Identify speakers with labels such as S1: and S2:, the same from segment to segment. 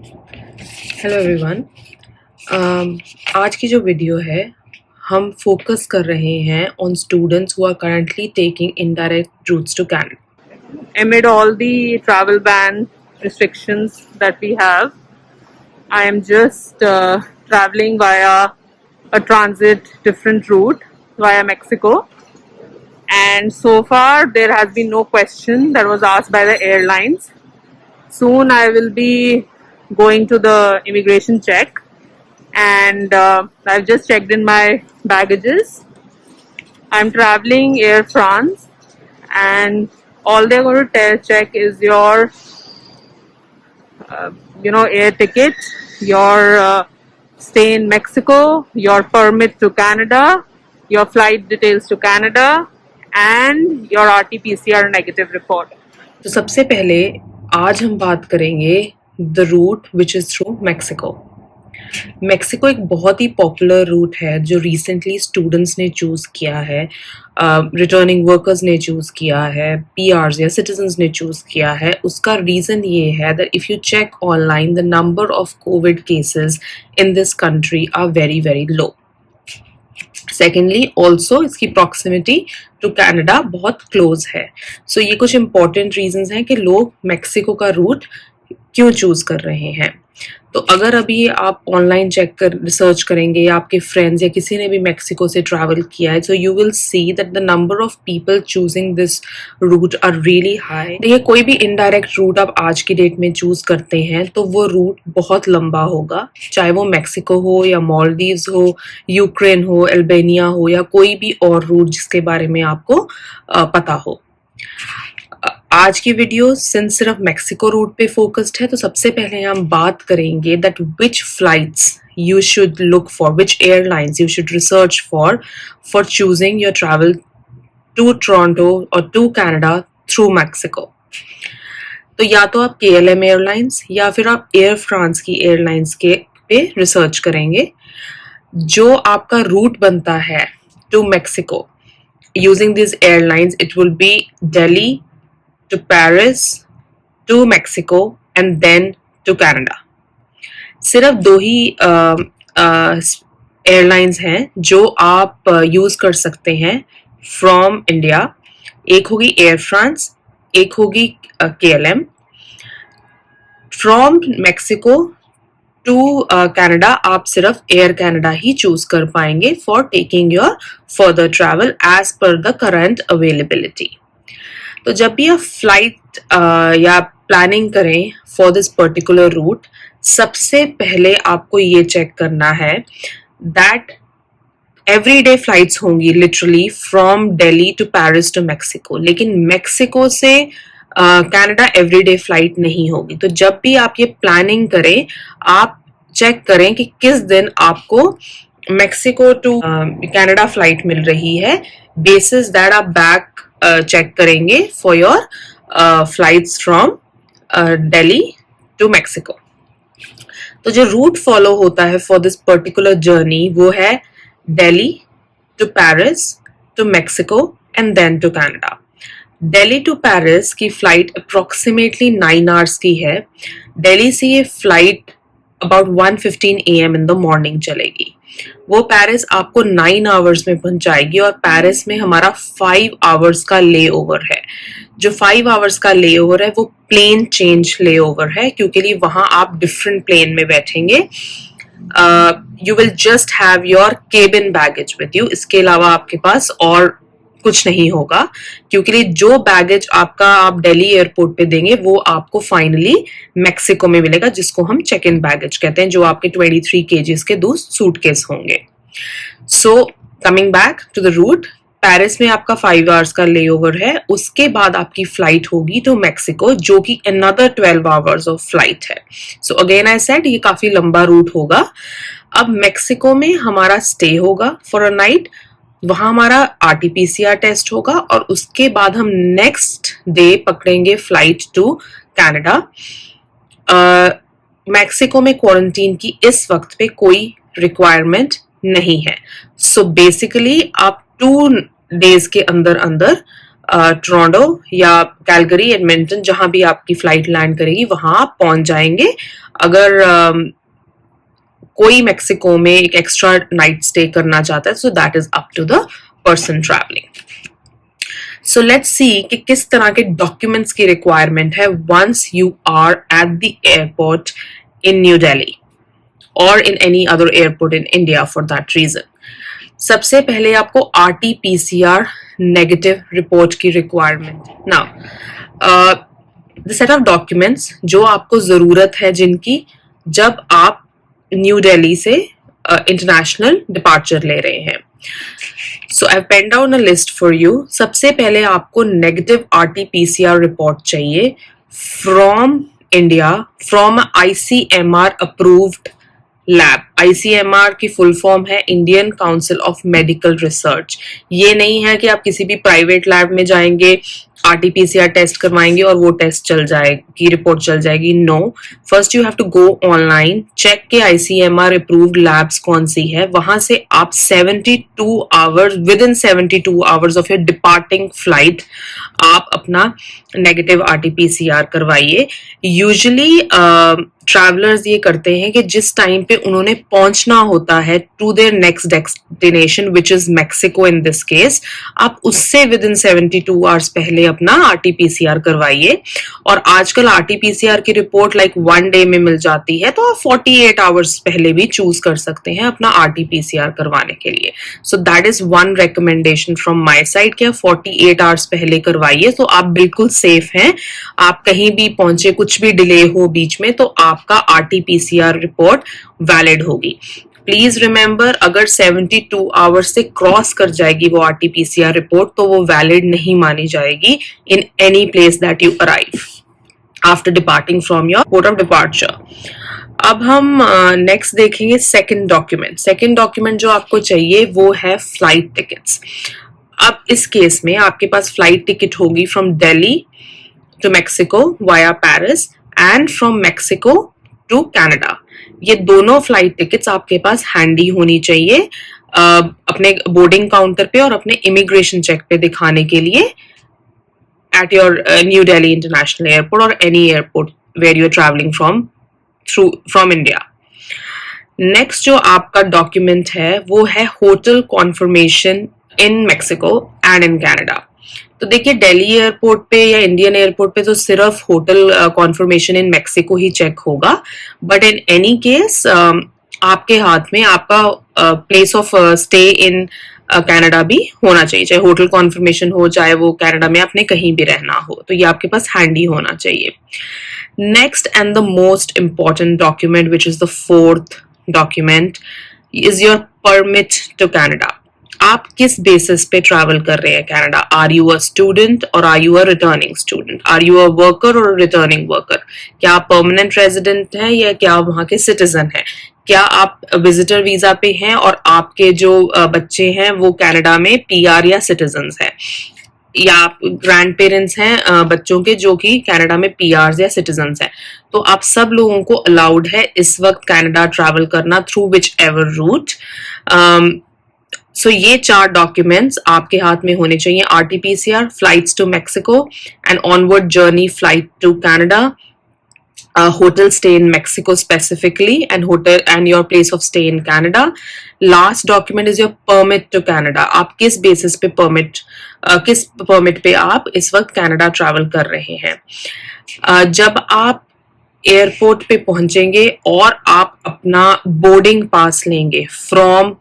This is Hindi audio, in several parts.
S1: Hello everyone. आज की जो वीडियो है हम फोकस कर रहे हैं on students who are currently taking indirect routes to Canada. Amid all the travel ban restrictions that we have, I am just traveling via a transit different route via Mexico, and so far there has been no question that was asked by the airlines. Soon I will be going to the immigration check, and I've just checked in my baggages. I'm traveling Air France, and all they're going to check is your air ticket, your stay in Mexico, your permit to Canada, your flight details to Canada, and your RT-PCR negative report. तो सबसे पहले आज हम बात करेंगे the route which is through Mexico. Mexico एक बहुत ही पॉपुलर रूट है जो रिसेंटली स्टूडेंट्स ने चूज़ किया है, रिटर्निंग वर्कर्स ने चूज़ किया है, पीआरस या सिटीजन्स ने चूज़ किया है. उसका रीज़न ये है that if you check online the number of covid cases in this country are very very low. Secondly also इसकी प्रॉक्सिमिटी टू कनाडा बहुत क्लोज है. सो ये कुछ इंपॉर्टेंट रीजंस हैं कि लोग मैक्सिको का रूट क्यों चूज कर रहे हैं. तो अगर अभी आप ऑनलाइन चेक कर रिसर्च करेंगे या आपके फ्रेंड्स या किसी ने भी मैक्सिको से ट्रैवल किया है, so you will see that the number of people choosing this route are really high. देखिए, कोई भी इनडायरेक्ट रूट आप आज की डेट में चूज करते हैं तो वो रूट बहुत लंबा होगा, चाहे वो मैक्सिको हो या मालदीव्स हो, यूक्रेन हो, अल्बानिया हो या कोई भी और रूट जिसके बारे में आपको पता हो. आज की वीडियो सिर्फ मैक्सिको रूट पे फोकस्ड है, तो सबसे पहले हम बात करेंगे that which flights you should look for, which airlines you should research for choosing your travel to Toronto or to Canada through Mexico. तो या तो आप KLM एयरलाइंस या फिर आप एयर फ्रांस की एयरलाइंस के पे रिसर्च करेंगे. जो आपका रूट बनता है to Mexico using these airlines, it will be Delhi to Paris to Mexico and then to Canada. सिर्फ दो ही एयरलाइंस हैं जो आप यूज़ कर सकते हैं फ्रॉम इंडिया. एक होगी एयर फ्रांस, एक होगी KLM. From Mexico to Canada आप सिर्फ एयर कनाडा ही चूज कर पाएंगे for taking your further travel as per the current availability. तो जब भी आप फ्लाइट या प्लानिंग करें फॉर दिस पर्टिकुलर रूट, सबसे पहले आपको ये चेक करना है दैट एवरीडे फ्लाइट्स होंगी literally from Delhi to Paris to Mexico, लेकिन मैक्सिको से कनाडा एवरीडे फ्लाइट नहीं होगी. तो जब भी आप ये प्लानिंग करें, आप चेक करें कि किस दिन आपको मैक्सिको टू कनाडा फ्लाइट मिल रही है. बेसिस दैट आप बैक चेक करेंगे for your flights from Delhi to Mexico. तो जो रूट फॉलो होता है फॉर दिस पर्टिकुलर जर्नी वो है Delhi to Paris to Mexico and then to Canada. Delhi to Paris की फ्लाइट अप्रोक्सीमेटली 9 आवर्स की है. दिल्ली से ये flight about 1:15 AM in the morning चलेगी. वो पेरिस आपको 9 आवर्स में पहुंचाएगी और पेरिस में हमारा 5 आवर्स का ले ओवर है. जो 5 आवर्स का ले ओवर है वो प्लेन चेंज ले ओवर है, क्योंकि वहां आप डिफरेंट प्लेन में बैठेंगे. You will just have your cabin baggage with you. इसके अलावा आपके पास और कुछ नहीं होगा, क्योंकि जो बैगेज आपका आप दिल्ली एयरपोर्ट पे देंगे वो आपको फाइनली मैक्सिको में मिलेगा, जिसको हम चेक इन बैगेज कहते हैं, जो आपके 23 kgs के 2 सूटकेस होंगे. So coming back to the route, Paris में आपका 5 आवर्स का लेओवर है. उसके बाद आपकी फ्लाइट होगी टू मैक्सिको, जो कि अनदर 12 आवर्स ऑफ फ्लाइट है. सो अगेन आई सेड ये काफी लंबा रूट होगा. अब मैक्सिको में हमारा स्टे होगा फॉर अ नाइट. वहां हमारा RT-PCR टेस्ट होगा और उसके बाद हम नेक्स्ट डे पकड़ेंगे फ्लाइट टू कनाडा. मैक्सिको में क्वारंटीन की इस वक्त पे कोई रिक्वायरमेंट नहीं है. सो बेसिकली आप 2 डेज के अंदर अंदर टोरंटो या कैलगरी, एडमिंटन, जहां भी आपकी फ्लाइट लैंड करेगी वहां आप पहुंच जाएंगे। अगर कोई मेक्सिको में एक एक्स्ट्रा नाइट स्टे करना चाहता है, so that is up to the person travelling. So let's see कि किस तरह के डॉक्यूमेंट्स की रिक्वायरमेंट है once you are at the airport in new Delhi और in any other airport in India for that reason. सबसे पहले आपको RT-PCR नेगेटिव रिपोर्ट की requirement. Now the set of documents जो आपको जरूरत है जिनकी, जब आप न्यू दिल्ली से इंटरनेशनल डिपार्चर ले रहे हैं। So I pen down a list for you. सबसे पहले आपको नेगेटिव RT-PCR रिपोर्ट चाहिए from India, from ICMR approved lab. ICMR की फुल फॉर्म है Indian Council of Medical Research. ये नहीं है कि आप किसी भी प्राइवेट लैब में जाएंगे, RT-PCR टेस्ट करवाएंगे और वो टेस्ट चल जाएगी, रिपोर्ट चल जाएगी। No, first you have to go online, check के ICMR अप्रूव्ड लैब्स कौन सी है, वहां से आप 72 hours, within 72 hours of your departing flight आप अपना नेगेटिव RT-PCR करवाइए। यूजुअली ट्रैवलर्स ये करते हैं कि जिस टाइम पे उन्होंने पहुंचना होता है to their next destination which is Mexico in this case, आप उससे विद इन 72 आवर्स पहले अपना RT-PCR करवाइए। और आजकल RT-PCR की रिपोर्ट लाइक 1 डे में मिल जाती है, तो आप 48 आवर्स पहले भी चूज कर सकते हैं अपना RT-PCR करवाने के लिए। सो that is one recommendation from my side कि आप 48 आवर्स पहले करवाइए, तो आप बिल्कुल सेफ हैं। आप कहीं भी पहुंचे, कुछ भी डिले हो बीच में, तो आपका RT-PCR रिपोर्ट वैलिड होगी। प्लीज रिमेंबर, अगर 72 आवर्स से क्रॉस कर जाएगी वो RT-PCR रिपोर्ट, तो वो वैलिड नहीं मानी जाएगी in any place that you arrive after departing from your port of departure. अब हम नेक्स्ट देखेंगे सेकंड डॉक्यूमेंट। सेकंड डॉक्यूमेंट जो आपको चाहिए वो है फ्लाइट टिकट्स। अब इस केस में आपके पास फ्लाइट टिकट होगी from Delhi to Mexico via Paris and from Mexico to Canada. ये दोनों फ्लाइट टिकट्स आपके पास हैंडी होनी चाहिए अपने बोर्डिंग काउंटर पे और अपने इमिग्रेशन चेक पे दिखाने के लिए at your new Delhi international airport और any airport where you are travelling from India. Next जो आपका डॉक्यूमेंट है वो है hotel confirmation in Mexico and in Canada. तो देखिए, दिल्ली एयरपोर्ट पे या इंडियन एयरपोर्ट पे तो सिर्फ होटल कॉन्फर्मेशन इन मेक्सिको ही चेक होगा, बट इन एनी केस आपके हाथ में आपका place of stay in Canada भी होना चाहिए, चाहे होटल कॉन्फर्मेशन हो, चाहे वो कनाडा में आपने कहीं भी रहना हो, तो ये आपके पास हैंडी होना चाहिए। Next and the most important document which is the fourth document is your permit to Canada. आप किस बेसिस पे ट्रैवल कर रहे हैं Canada? Are you a student और are you a returning student? Are you a worker और रिटर्निंग वर्कर? क्या आप परमानेंट रेजिडेंट हैं या क्या आप वहां के सिटीजन हैं? क्या आप विजिटर वीजा पे हैं और आपके जो बच्चे हैं वो कनाडा में PR या सिटीजन्स हैं, या आप ग्रैंड पेरेंट्स हैं बच्चों के जो कि कनाडा में PRs या सिटीजन्स हैं? तो आप सब लोगों को अलाउड है इस वक्त कनाडा ट्रैवल करना through whichever route. So ये 4 डॉक्यूमेंट्स आपके हाथ में होने चाहिए: RT-PCR, flights to Mexico and onward journey flight to Canada, hotel stay in Mexico specifically, and your place of stay in Canada. Last document is your permit to Canada. आप किस basis पे किस permit पे आप इस वक्त Canada travel कर रहे हैं। जब आप एयरपोर्ट पे पहुंचेंगे और आप अपना बोर्डिंग पास लेंगे फ्रॉम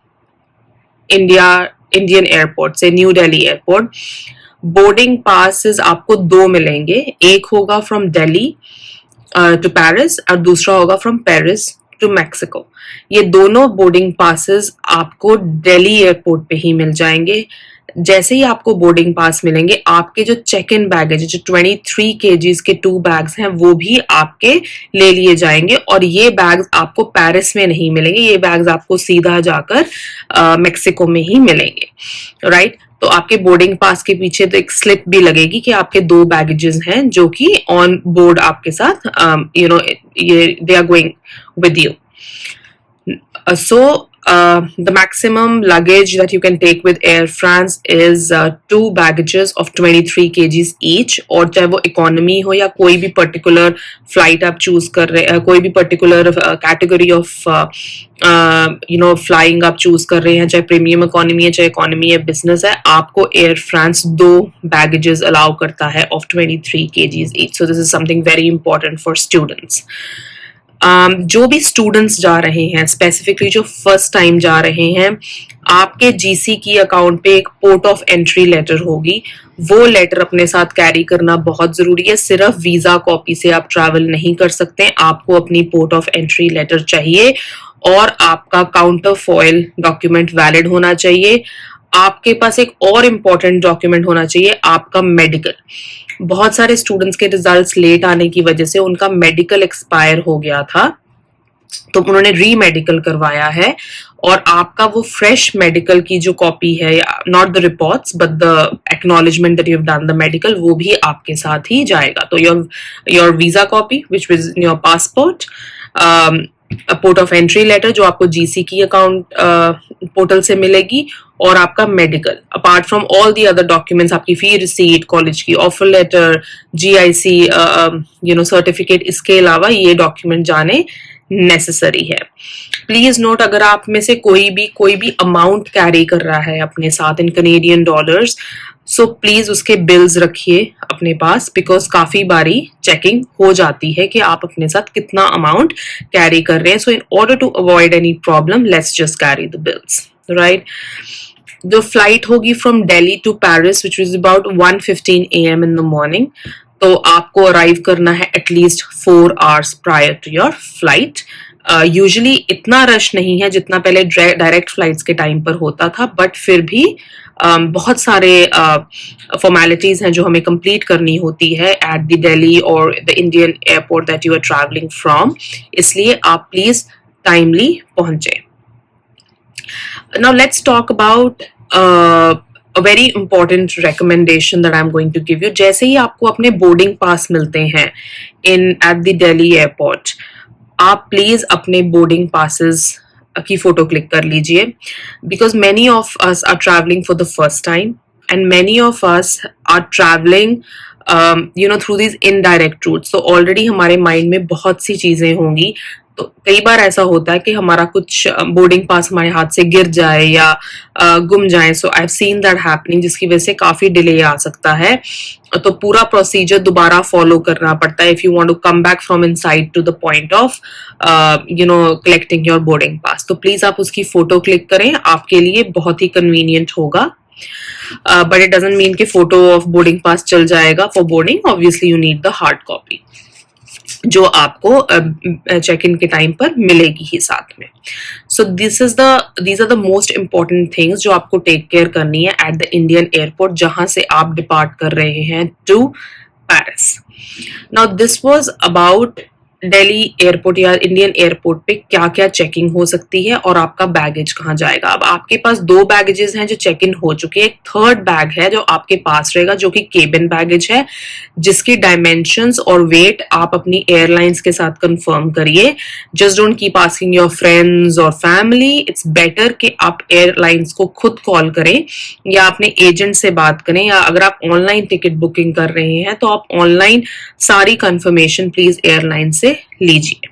S1: इंडियन एयरपोर्ट से new Delhi airport, boarding passes आपको 2 मिलेंगे। एक होगा फ्रॉम दिल्ली टू पेरिस और दूसरा होगा फ्रॉम पेरिस टू मेक्सिको। ये दोनों बोर्डिंग पासेस आपको दिल्ली एयरपोर्ट पे ही मिल जाएंगे। जैसे ही आपको बोर्डिंग पास मिलेंगे, आपके जो चेक इन बैगेज, जो 23 kgs के 2 बैग्स हैं, वो भी आपके ले लिए जाएंगे और ये बैग्स आपको पेरिस में नहीं मिलेंगे, ये बैग्स आपको सीधा जाकर मेक्सिको में ही मिलेंगे, राइट? तो आपके बोर्डिंग पास के पीछे तो एक स्लिप भी लगेगी कि आपके 2 बैगेजेस हैं जो कि ऑन बोर्ड आपके साथ ये they are going with you. So The maximum luggage that you can take with Air France is 2 baggages of 23 kgs each. और चाहे वो इकोनॉमी हो या कोई भी पर्टिकुलर फ्लाइट आप चूज कर रहे कोई भी पर्टिकुलर कैटेगरी ऑफ फ्लाइंग आप चूज कर रहे हैं, चाहे प्रीमियम इकोनॉमी है, चाहे इकोनॉमी है, बिजनेस है, आपको एयर फ्रांस 2 baggages अलाउ करता है of 23 kgs each. So this is something very important for students. जो भी स्टूडेंट्स जा रहे हैं, स्पेसिफिकली जो फर्स्ट टाइम जा रहे हैं, आपके जीसी की अकाउंट पे एक पोर्ट ऑफ एंट्री लेटर होगी. वो लेटर अपने साथ कैरी करना बहुत जरूरी है. सिर्फ वीजा कॉपी से आप ट्रैवल नहीं कर सकते, आपको अपनी पोर्ट ऑफ एंट्री लेटर चाहिए और आपका काउंटर फॉइल डॉक्यूमेंट वैलिड होना चाहिए. आपके पास एक और इम्पॉर्टेंट डॉक्यूमेंट होना चाहिए, आपका मेडिकल. बहुत सारे स्टूडेंट्स के रिजल्ट्स लेट आने की वजह से उनका मेडिकल एक्सपायर हो गया था, तो उन्होंने री मेडिकल करवाया है और आपका वो फ्रेश मेडिकल की जो कॉपी है, not the reports but the acknowledgement that you have done the medical, वो भी आपके साथ ही जाएगा. तो your visa copy which is your passport, port of entry letter जो आपको जीसी की अकाउंट पोर्टल से मिलेगी, और आपका medical, apart from all the other documents, आपकी फी रिसीट, कॉलेज की ऑफर लेटर, जीआईसी सर्टिफिकेट, इसके अलावा ये डॉक्यूमेंट जाने नेसेसरी है. प्लीज नोट, अगर आप में से कोई भी अमाउंट कैरी कर रहा है अपने साथ इन कैनेडियन डॉलर्स, सो प्लीज उसके बिल्स रखिए अपने पास, बिकॉज काफी बारी चेकिंग हो जाती है कि आप अपने साथ कितना अमाउंट कैरी कर रहे हैं. So in order to avoid any problem, let's just carry the bills, right. जो फ्लाइट होगी from Delhi to Paris which is about 1:15 AM in the morning, तो आपको अराइव करना है at least 4 hours prior to your flight. Usually इतना रश नहीं है जितना पहले डायरेक्ट फ्लाइट्स के टाइम पर होता था, बट फिर भी बहुत सारे फॉर्मेलिटीज हैं जो हमें कंप्लीट करनी होती है एट द दिल्ली और the Indian airport that you are travelling from, इसलिए आप प्लीज टाइमली पहुंचे. Now let's talk about a very important recommendation that I'm going to give you. जैसे ही आपको अपने बोर्डिंग पास मिलते हैं at the Delhi airport, आप प्लीज अपने बोर्डिंग पासेस की फोटो क्लिक कर लीजिए, because many of us are traveling for the first time and many of us are traveling through these indirect routes. So already हमारे माइंड में बहुत सी चीजें होंगी. तो कई बार ऐसा होता है कि हमारा कुछ बोर्डिंग पास हमारे हाथ से गिर जाए या गुम जाए. So I have seen that happening, जिसकी वजह से काफी डिले आ सकता है. तो पूरा प्रोसीजर दोबारा फॉलो करना पड़ता है if you want to come back from inside to the point of collecting your boarding pass. तो प्लीज आप उसकी फोटो क्लिक करें, आपके लिए बहुत ही कन्वीनियंट होगा. बट इट डजंट मीन कि फोटो ऑफ बोर्डिंग पास चल जाएगा for boarding. Obviously you need the hard copy जो आपको चेक इन के टाइम पर मिलेगी ही साथ में. So these are the most important things जो आपको टेक केयर करनी है एट द इंडियन एयरपोर्ट जहां से आप डिपार्ट कर रहे हैं to Paris. Now this was about Delhi airport या इंडियन एयरपोर्ट पे क्या क्या चेकिंग हो सकती है और आपका बैगेज कहाँ जाएगा. अब आपके पास 2 baggages हैं जो चेक इन हो चुके हैं. एक थर्ड बैग है जो आपके पास रहेगा जो कि केबिन बैगेज है, जिसकी डायमेंशंस और वेट आप अपनी एयरलाइंस के साथ कंफर्म करिए. Just don't keep asking your friends और फैमिली. इट्स बेटर कि आप एयरलाइंस को खुद कॉल करें या अपने एजेंट से बात करें, या अगर आप ऑनलाइन टिकट बुकिंग कर रहे हैं तो आप ऑनलाइन सारी कंफर्मेशन प्लीज एयरलाइन से लीजिए.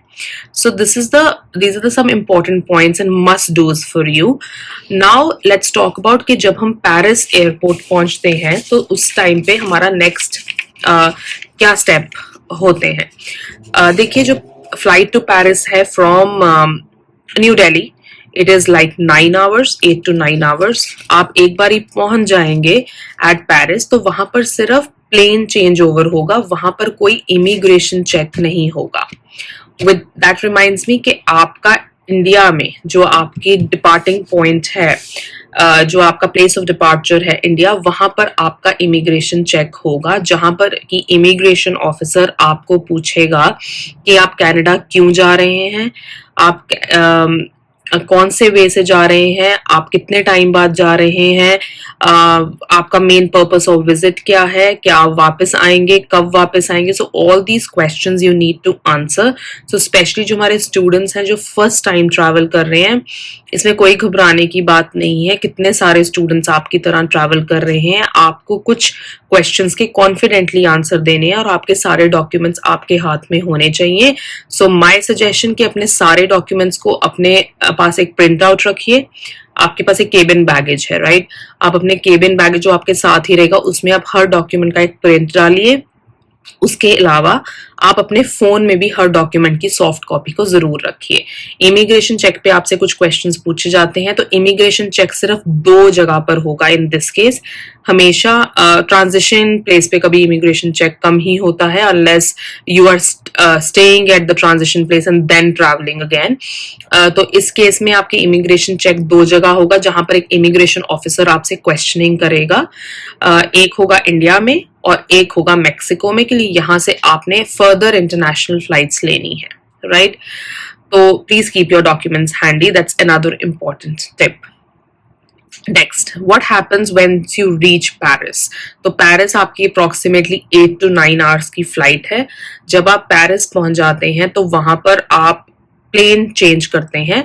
S1: So these are the some important points and must do's for you. Now let's talk about कि जब हम पेरिस एयरपोर्ट पहुंचते हैं तो उस टाइम पे हमारा नेक्स्ट क्या स्टेप होते हैं. देखिए, जो फ्लाइट टू पेरिस है from new Delhi, it is like 9 hours, 8 to 9 hours. आप एक बार ही पहुंच जाएंगे एट पेरिस, तो वहां पर सिर्फ प्लेन चेंज ओवर होगा, वहां पर कोई इमिग्रेशन चेक नहीं होगा. विद दैट रिमाइंड्स मी कि आपका इंडिया में जो आपकी डिपार्टिंग पॉइंट है, जो आपका प्लेस ऑफ डिपार्चर है इंडिया, वहां पर आपका इमिग्रेशन चेक होगा, जहां पर कि इमिग्रेशन ऑफिसर आपको पूछेगा कि आप कनाडा क्यों जा रहे हैं, आप कौन से वे से जा रहे हैं, आप कितने टाइम बाद जा रहे हैं, आपका मेन पर्पस ऑफ विजिट क्या है, क्या आप वापस आएंगे, कब वापस आएंगे. So all these questions you need to answer. So specially जो हमारे स्टूडेंट्स हैं जो फर्स्ट टाइम ट्रैवल कर रहे हैं, इसमें कोई घबराने की बात नहीं है. कितने सारे स्टूडेंट्स आपकी तरह ट्रैवल कर रहे हैं. आपको कुछ क्वेश्चंस के कॉन्फिडेंटली आंसर देने हैं और आपके सारे डॉक्यूमेंट्स आपके हाथ में होने चाहिए. सो माय सजेशन कि अपने सारे डॉक्यूमेंट्स को अपने पास एक प्रिंट आउट रखिए. आपके पास एक केबिन बैगेज है, राइट. आप अपने केबिन बैगेज जो आपके साथ ही रहेगा उसमें आप हर डॉक्यूमेंट का एक प्रिंट डालिए. उसके अलावा आप अपने फोन में भी हर डॉक्यूमेंट की सॉफ्ट कॉपी को जरूर रखिए. इमिग्रेशन चेक पे आपसे कुछ क्वेश्चंस पूछे जाते हैं, तो इमिग्रेशन चेक सिर्फ 2 जगह पर होगा इन दिस केस. हमेशा ट्रांजिशन प्लेस पे कभी इमिग्रेशन चेक कम ही होता है, unless you are staying at the transition place and then travelling again. तो इस केस में आपके इमिग्रेशन चेक 2 जगह होगा जहां पर एक इमिग्रेशन ऑफिसर आपसे क्वेश्चनिंग करेगा. एक होगा इंडिया में और एक होगा मेक्सिको में, के लिए यहाँ से आपने फर्दर इंटरनेशनल फ्लाइट्स लेनी है, राइट. तो please keep your documents handy. That's another important tip. Next, what happens when you reach Paris. तो पेरिस आपकी अप्रोक्सीमेटली 8 to 9 आवर्स की फ्लाइट है. जब आप पेरिस पहुंच जाते हैं तो वहां पर आप प्लेन चेंज करते हैं.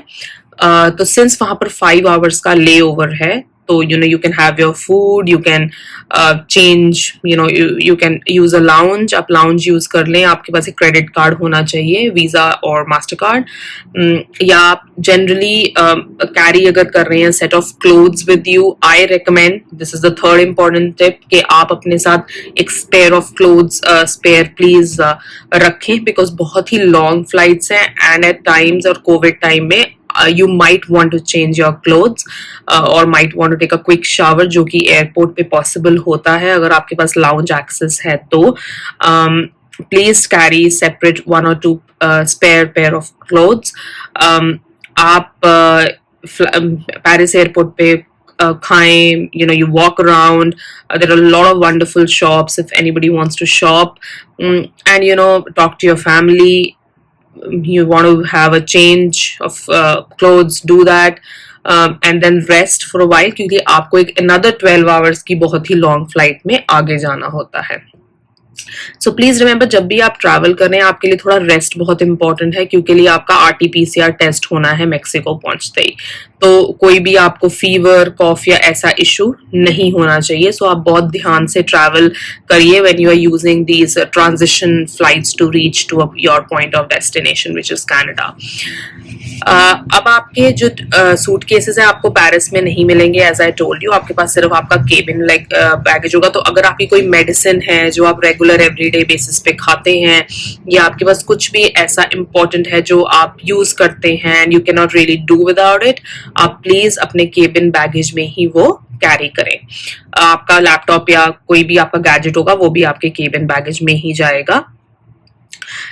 S1: तो सिंस वहां पर 5 आवर्स का ले ओवर है, तो you can have your food, you can change, you can use a lounge. आप lounge यूज कर लें. आपके पास एक क्रेडिट कार्ड होना चाहिए, वीजा और मास्टर कार्ड. या आप जनरली कैरी अगर कर रहे हैं set of clothes with you, I recommend, this is the third important tip, कि आप अपने साथ एक spare of clothes spare please रखें, बिकॉज बहुत ही लॉन्ग फ्लाइट्स हैं एंड एट टाइम्स और कोविड टाइम में you might want to change your clothes or might want to take a quick shower, जो कि एयरपोर्ट पे पॉसिबल होता है अगर आपके पास लाउंज एक्सेस है. तो please carry separate 1 or 2 spare pair of clothes. आप पेरिस एयरपोर्ट पे खाएं, you walk around. There are a lot of wonderful shops if anybody wants to shop, and talk to your family. You want to have a change of clothes, do that, and then rest for a while, क्योंकि आपको एक another 12 hours की बहुत ही लॉन्ग फ्लाइट में आगे जाना होता है. सो प्लीज रिमेंबर, जब भी आप ट्रैवल कर रहे हैं आपके लिए थोड़ा रेस्ट बहुत इंपॉर्टेंट है, क्योंकि लिए आपका RT-PCR टेस्ट होना है मेक्सिको पहुंचते ही. तो कोई भी आपको फीवर, कॉफ या ऐसा इशू नहीं होना चाहिए. सो आप बहुत ध्यान से ट्रैवल करिए when you are using these transition flights to reach to your point of destination which is Canada. अब आपके जो सूटकेसेस हैं आपको पेरिस में नहीं मिलेंगे. एज आई टोल्ड यू, आपके पास सिर्फ आपका केबिन बैगेज होगा. तो अगर आपकी कोई मेडिसिन है जो आप रेगुलर एवरीडे बेसिस पे खाते हैं, या आपके पास कुछ भी ऐसा इंपॉर्टेंट है जो आप यूज करते हैं and you can not really do without it, आप प्लीज अपने केबिन बैगेज में ही वो कैरी करें. आपका लैपटॉप या कोई भी आपका गैजेट होगा वो भी आपके केबिन बैगेज में ही जाएगा.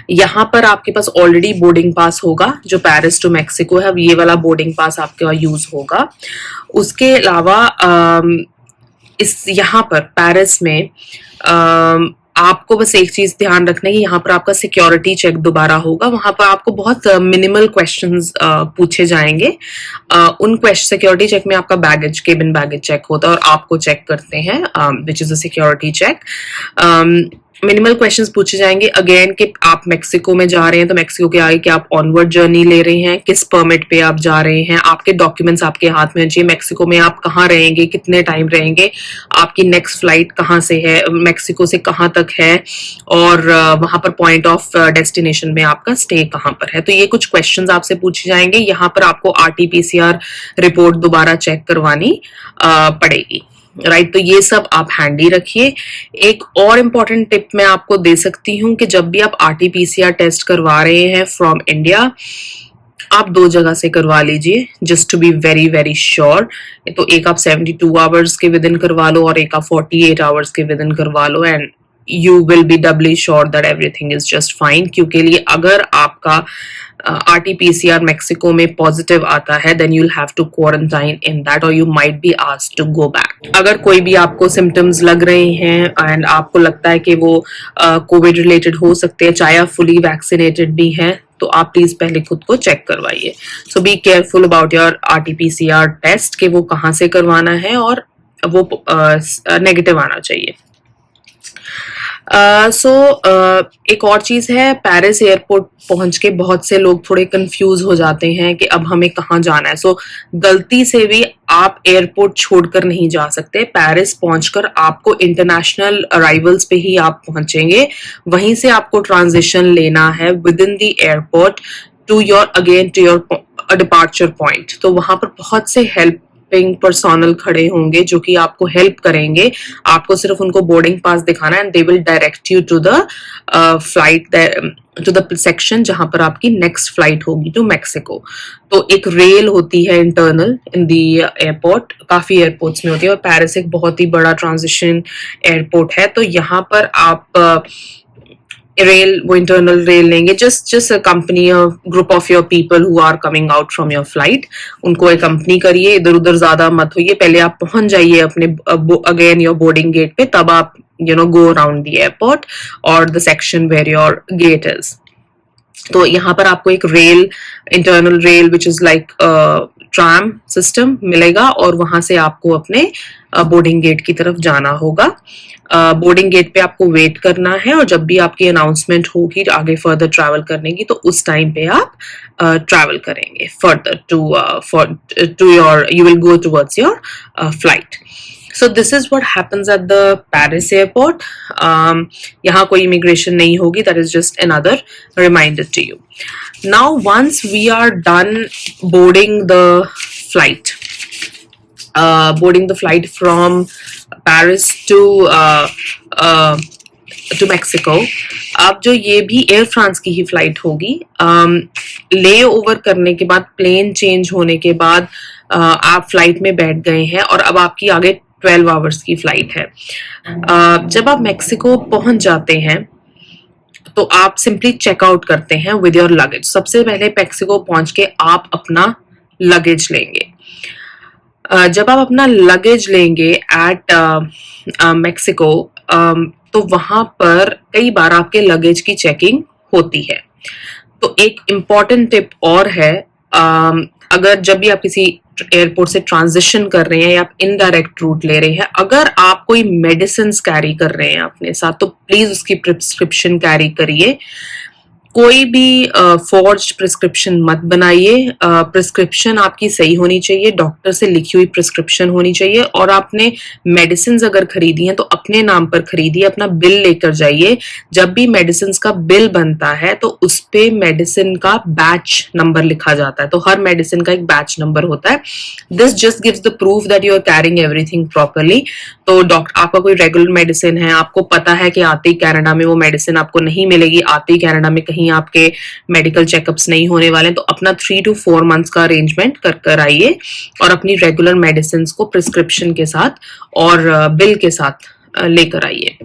S1: यहाँ पर आपके पास ऑलरेडी बोर्डिंग पास होगा जो पेरिस टू मेक्सिको है. अब ये वाला बोर्डिंग पास आपके पास यूज होगा. उसके अलावा इस यहाँ पर पेरिस में आपको बस एक चीज ध्यान रखना है कि यहाँ पर आपका सिक्योरिटी चेक दोबारा होगा. वहां पर आपको बहुत मिनिमल क्वेश्चंस पूछे जाएंगे. उन सिक्योरिटी चेक में आपका बैगेज, केबिन बैगेज चेक होता है और आपको चेक करते हैं, which is a security check. Minimal questions पूछे जाएंगे अगेन कि आप मेक्सिको में जा रहे हैं तो मेक्सिको के आगे क्या आप ऑनवर्ड जर्नी ले रहे हैं, किस परमिट पे आप जा रहे हैं, आपके डॉक्यूमेंट्स आपके हाथ में चाहिए. मेक्सिको में आप कहाँ रहेंगे, कितने टाइम रहेंगे, आपकी नेक्स्ट फ्लाइट कहाँ से है, मेक्सिको से कहाँ तक है, और वहां पर पॉइंट ऑफ डेस्टिनेशन में आपका स्टे कहाँ पर है. तो ये कुछ क्वेश्चंस आपसे पूछे जाएंगे. यहाँ पर आपको RT-PCR रिपोर्ट दोबारा चेक करवानी पड़ेगी, राइट. तो ये सब आप हैंडी रखिए. एक और इम्पॉर्टेंट टिप मैं आपको दे सकती हूँ कि जब भी आप RT-PCR टेस्ट करवा रहे हैं फ्रॉम इंडिया, आप 2 जगह से करवा लीजिए, just to be very very sure. तो एक आप 72 आवर्स के विद इन करवा लो और एक आप 48 आवर्स के विद इन करवा लो, and you will be doubly sure that everything is just fine. क्योंकि लिए अगर आपका RT-PCR मेक्सिको में पॉजिटिव आता है, then you'll have to quarantine in that or you might be asked to go back. अगर कोई भी आपको सिम्टम्स लग रहे हैं एंड आपको लगता है कि वो कोविड रिलेटेड हो सकते हैं, चाहे आप फुली वैक्सीनेटेड भी हैं, तो आप प्लीज पहले खुद को चेक करवाइए. So be careful about your RT-PCR test कि वो कहाँ से करवाना है और वो नेगेटिव आना चाहिए. एक और चीज है, पेरिस एयरपोर्ट पहुंच के बहुत से लोग थोड़े कंफ्यूज हो जाते हैं कि अब हमें कहाँ जाना है. गलती से भी आप एयरपोर्ट छोड़कर नहीं जा सकते. पेरिस पहुंचकर आपको इंटरनेशनल अराइवल्स पे ही आप पहुंचेंगे, वहीं से आपको ट्रांजिशन लेना है within the airport to your departure point. तो वहां पर बहुत से हेल्पिंग पर्सोनल खड़े होंगे जो कि आपको हेल्प करेंगे. आपको सिर्फ उनको बोर्डिंग पास दिखाना है and they will direct you to the flight, to the section जहां पर आपकी नेक्स्ट फ्लाइट होगी टू मैक्सिको. तो एक रेल होती है इंटरनल इन दी एयरपोर्ट, काफी एयरपोर्ट्स में होती है और पेरिस एक बहुत ही बड़ा ट्रांजिशन एयरपोर्ट है. तो यहाँ पर आप रेल, वो इंटरनल रेल लेंगे. Just a company, a group of your people who are coming out from your flight, उनको एक कंपनी करिए. इधर उधर ज्यादा मत होइए, पहले आप पहुंच जाइए अपने अगेन योर बोर्डिंग गेट पे, तब आप go around the airport or the section where your gate is. तो यहाँ पर आपको एक rail, internal rail which is like tram system मिलेगा और वहां से आपको अपने बोर्डिंग गेट की तरफ जाना होगा. बोर्डिंग गेट पे आपको वेट करना है और जब भी आपकी अनाउंसमेंट होगी आगे फर्दर ट्रैवल करने की, तो उस टाइम पे आप ट्रैवल करेंगे further to your, you will go towards your flight. So this is what happens at the Paris airport. यहाँ कोई immigration नहीं होगी. That is just another reminder to you. Now once we are done boarding the flight, from Paris to Mexico, अब जो ये भी एयर फ्रांस की ही फ्लाइट होगी, ले ओवर करने के बाद, प्लेन चेंज होने के बाद आप फ्लाइट में बैठ गए हैं और अब आपकी आगे 12 आवर्स की फ्लाइट है. जब आप मेक्सिको पहुंच जाते हैं तो आप सिंपली चेकआउट करते हैं विद योर लगेज. सबसे पहले मेक्सिको पहुंच के आप अपना लगेज लेंगे. जब आप अपना लगेज लेंगे एट मेक्सिको, तो वहां पर कई बार आपके लगेज की चेकिंग होती है. तो एक इम्पॉर्टेंट टिप और है, अगर जब भी आप किसी एयरपोर्ट से ट्रांजिशन कर रहे हैं या आप इनडायरेक्ट रूट ले रहे हैं, अगर आप कोई मेडिसिन कैरी कर रहे हैं अपने साथ, तो प्लीज उसकी प्रिस्क्रिप्शन कैरी करिए. कोई भी फॉर्ज्ड प्रिस्क्रिप्शन मत बनाइए. प्रिस्क्रिप्शन आपकी सही होनी चाहिए, डॉक्टर से लिखी हुई प्रिस्क्रिप्शन होनी चाहिए. और आपने मेडिसिन अगर खरीदी हैं तो अपने नाम पर खरीदिए, अपना बिल लेकर जाइए. जब भी मेडिसिन का बिल बनता है तो उस पे मेडिसिन का बैच नंबर लिखा जाता है. तो हर मेडिसिन का एक बैच नंबर होता है. This just gives the proof that you are carrying everything properly. तो डॉक्टर, आपका कोई रेगुलर मेडिसिन है, आपको पता है कि आते ही कनाडा में वो मेडिसिन आपको नहीं मिलेगी, आते ही कनाडा में कहीं आपके मेडिकल चेकअप्स नहीं होने वाले, तो अपना 3 to 4 मंथ्स का अरेंजमेंट कर आइए और अपनी रेगुलर मेडिसिन को प्रिस्क्रिप्शन के साथ और बिल के साथ लेकर आइए.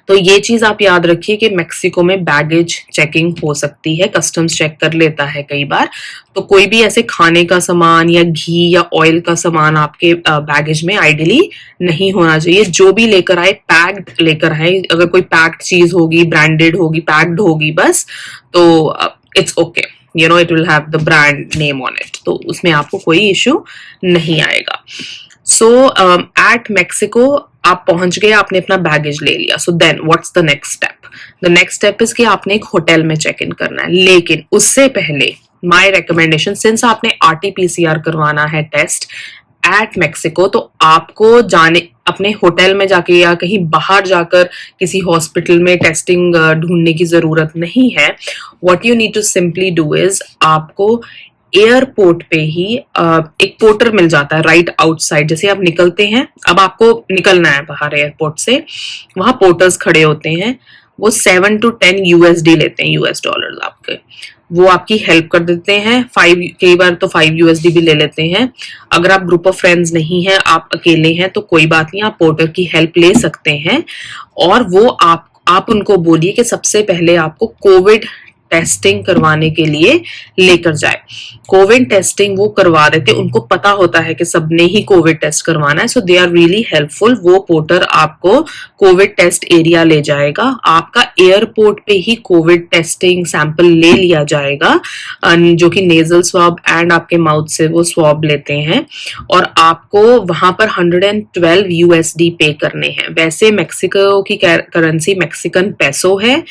S1: तो ये चीज आप याद रखिए कि मेक्सिको में बैगेज चेकिंग हो सकती है, कस्टम्स चेक कर लेता है कई बार. तो कोई भी ऐसे खाने का सामान या घी या ऑयल का सामान आपके बैगेज में आइडियली नहीं होना चाहिए. जो भी लेकर आए पैक्ड लेकर आए. अगर कोई पैक्ड चीज होगी, ब्रांडेड होगी, पैक्ड होगी बस, तो it's okay, it will have the brand name on it, तो उसमें आपको कोई इश्यू नहीं आएगा. सो एट मेक्सिको आप पहुंच गए, आपने अपना बैगेज ले लिया. So then what's the next step? The next step is कि आपने एक होटल में चेक इन करना है. लेकिन उससे पहले माय रिकमेंडेशन, सिंस आपने RT-PCR करवाना है टेस्ट एट मेक्सिको, तो आपको अपने होटल में जाके या कहीं बाहर जाकर किसी हॉस्पिटल में टेस्टिंग ढूंढने की जरूरत नहीं है. What you need to simply do is, आपको एयरपोर्ट पे ही एक पोर्टर मिल जाता है राइट आउटसाइड. जैसे आप निकलते हैं, अब आपको निकलना है बाहर एयरपोर्ट से, वहां पोर्टर्स खड़े होते हैं. वो 7 to 10 USD लेते हैं, US डॉलर्स आपके. वो आपकी हेल्प कर देते हैं. कई बार तो 5 USD भी ले लेते हैं. अगर आप ग्रुप ऑफ फ्रेंड्स नहीं है, आप अकेले हैं, तो कोई बात नहीं, आप पोर्टर की हेल्प ले सकते हैं. और वो आप उनको बोलिए कि सबसे पहले आपको कोविड टेस्टिंग करवाने के लिए लेकर जाए. कोविड टेस्टिंग वो करवा देते, उनको पता होता है कि सबने ही कोविड टेस्ट करवाना है. सो दे आर रियली हेल्पफुल. वो पोर्टर आपको कोविड टेस्ट एरिया ले जाएगा, आपका एयरपोर्ट पे ही कोविड टेस्टिंग सैंपल ले लिया जाएगा, जो कि नेजल स्वैब एंड आपके माउथ से वो स्वैब लेते हैं, और आपको वहां पर 112 यूएसडी पे करने हैं। वैसे मेक्सिको की करेंसी मैक्सिकन पेसो है,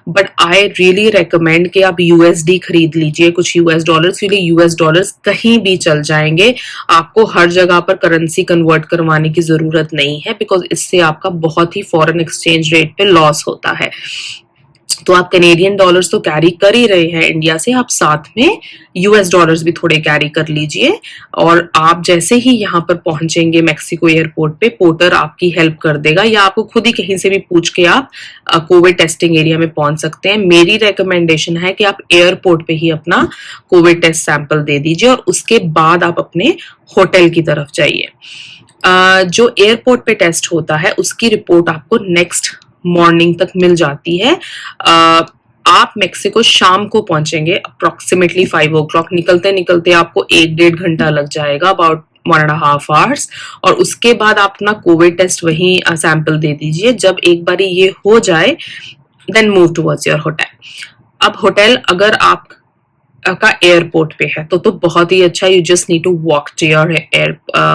S1: बट आई रियली रिकमेंड कि आप यूएसडी खरीद लीजिए, कुछ यूएस डॉलर्स, क्योंकि यूएस डॉलर्स कहीं भी चल जाएंगे, आपको हर जगह पर करेंसी कन्वर्ट करवाने की जरूरत नहीं है, बिकॉज इससे आपका बहुत ही फॉरेन एक्सचेंज रेट पे लॉस होता है। तो आप कैनेडियन डॉलर्स तो कैरी कर ही रहे हैं इंडिया से, आप साथ में यूएस डॉलर्स भी थोड़े कैरी कर लीजिए, और आप जैसे ही यहाँ पर पहुंचेंगे मेक्सिको एयरपोर्ट पे, पोर्टर आपकी हेल्प कर देगा, या आपको खुद ही कहीं से भी पूछ के आप कोविड टेस्टिंग एरिया में पहुंच सकते हैं। मेरी रिकमेंडेशन है कि आप एयरपोर्ट पे ही अपना कोविड टेस्ट सैंपल दे दीजिए, और उसके बाद आप अपने होटल की तरफ जाइए। जो एयरपोर्ट पे टेस्ट होता है उसकी रिपोर्ट आपको नेक्स्ट मॉर्निंग तक मिल जाती है। आप मेक्सिको शाम को पहुंचेंगे अप्रोक्सीमेटली 5 o'clock, निकलते निकलते आपको 1-1.5 घंटा लग जाएगा, अबाउट 1.5 hours, और उसके बाद आप अपना कोविड टेस्ट वहीं सैंपल दे दीजिए। जब एक बारी ये हो जाए, then move towards your hotel. अब होटल अगर आप का एयरपोर्ट पे है तो बहुत ही अच्छा, you just need to walk to your